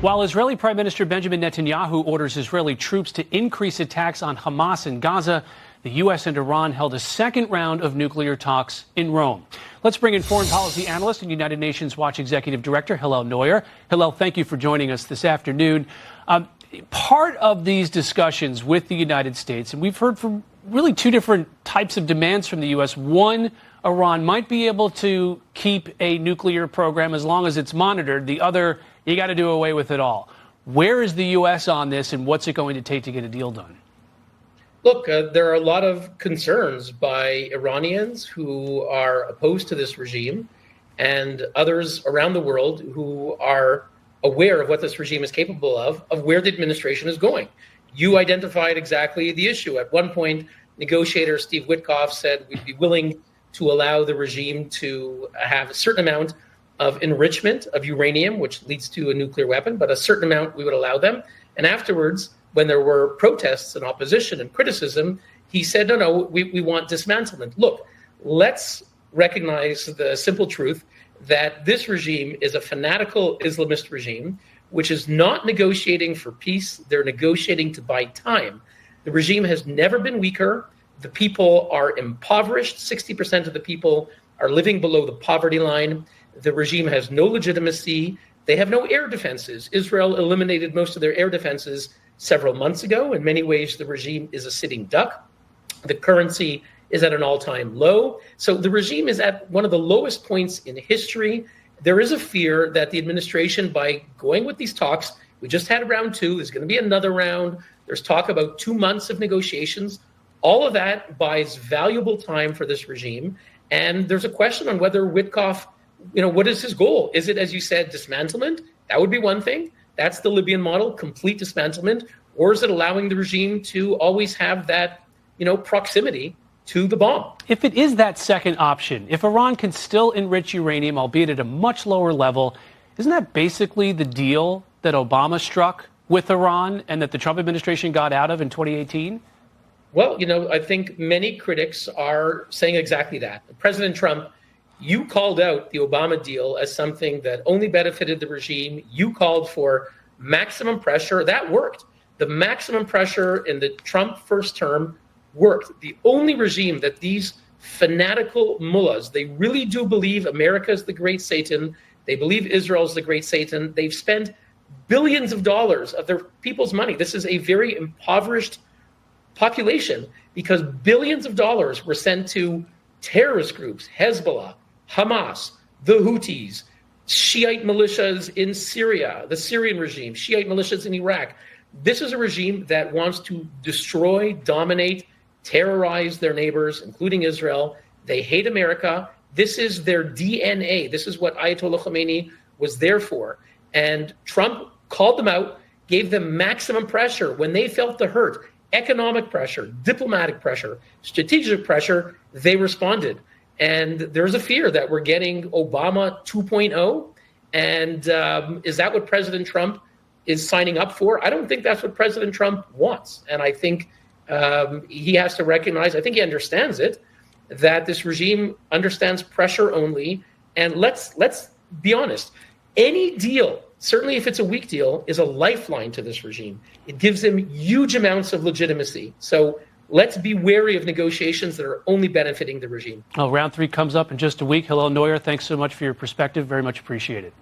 While Israeli Prime Minister Benjamin Netanyahu orders Israeli troops to increase attacks on Hamas in Gaza, the U.S. and Iran held a second round of nuclear talks in Rome. Let's bring in foreign policy analyst and United Nations Watch Executive Director Hillel Neuer. Hillel, thank you for joining us this afternoon. Part of these discussions with the United States, and we've heard from really two different types of demands from the U.S. One, Iran might be able to keep a nuclear program as long as it's monitored. The other, you got to do away with it all. Where is the U.S. on this, and what's it going to take to get a deal done? Look, there are a lot of concerns by Iranians who are opposed to this regime and others around the world who are aware of what this regime is capable of where the administration is going. You identified exactly the issue. At one point, negotiator Steve Witkoff said we'd be willing to allow the regime to have a certain amount of enrichment of uranium, which leads to a nuclear weapon, but a certain amount we would allow them. And afterwards, when there were protests and opposition and criticism, he said, no, we want dismantlement. Look, let's recognize the simple truth that this regime is a fanatical Islamist regime, which is not negotiating for peace. They're negotiating to buy time. The regime has never been weaker. The people are impoverished. 60% of the people are living below the poverty line. The regime has no legitimacy. They have no air defenses. Israel eliminated most of their air defenses several months ago. In many ways, the regime is a sitting duck. The currency is at an all-time low. So the regime is at one of the lowest points in history. There is a fear that the administration, by going with these talks, we just had round two, there's going to be another round. There's talk about 2 months of negotiations. All of that buys valuable time for this regime. And there's a question on whether Witkoff, what is his goal? Is it, as you said, dismantlement? That would be one thing. That's the Libyan model, complete dismantlement. Or is it allowing the regime to always have that, proximity to the bomb? If it is that second option, if Iran can still enrich uranium, albeit at a much lower level, isn't that basically the deal that Obama struck with Iran and that the Trump administration got out of in 2018? Well, I think many critics are saying exactly that. President Trump, you called out the Obama deal as something that only benefited the regime. You called for maximum pressure. That worked. The maximum pressure in the Trump first term worked. The only regime that these fanatical mullahs, they really do believe America is the great Satan. They believe Israel is the great Satan. They've spent billions of dollars of their people's money. This is a very impoverished population because billions of dollars were sent to terrorist groups, Hezbollah, Hamas, the Houthis, Shiite militias in Syria, the Syrian regime, Shiite militias in Iraq. This is a regime that wants to destroy, dominate, terrorize their neighbors, including Israel. They hate America. This is their DNA. This is what Ayatollah Khomeini was there for. And Trump called them out, gave them maximum pressure when they felt the hurt, economic pressure, diplomatic pressure, strategic pressure. They responded. And there's a fear that we're getting Obama 2.0. And is that what President Trump is signing up for? I don't think that's what President Trump wants. And I think he has to recognize, I think he understands it, that this regime understands pressure only. And let's be honest, any deal, certainly if it's a weak deal, is a lifeline to this regime. It gives them huge amounts of legitimacy. So let's be wary of negotiations that are only benefiting the regime. Well, round three comes up in just a week. Hillel Neuer, thanks so much for your perspective. Very much appreciated.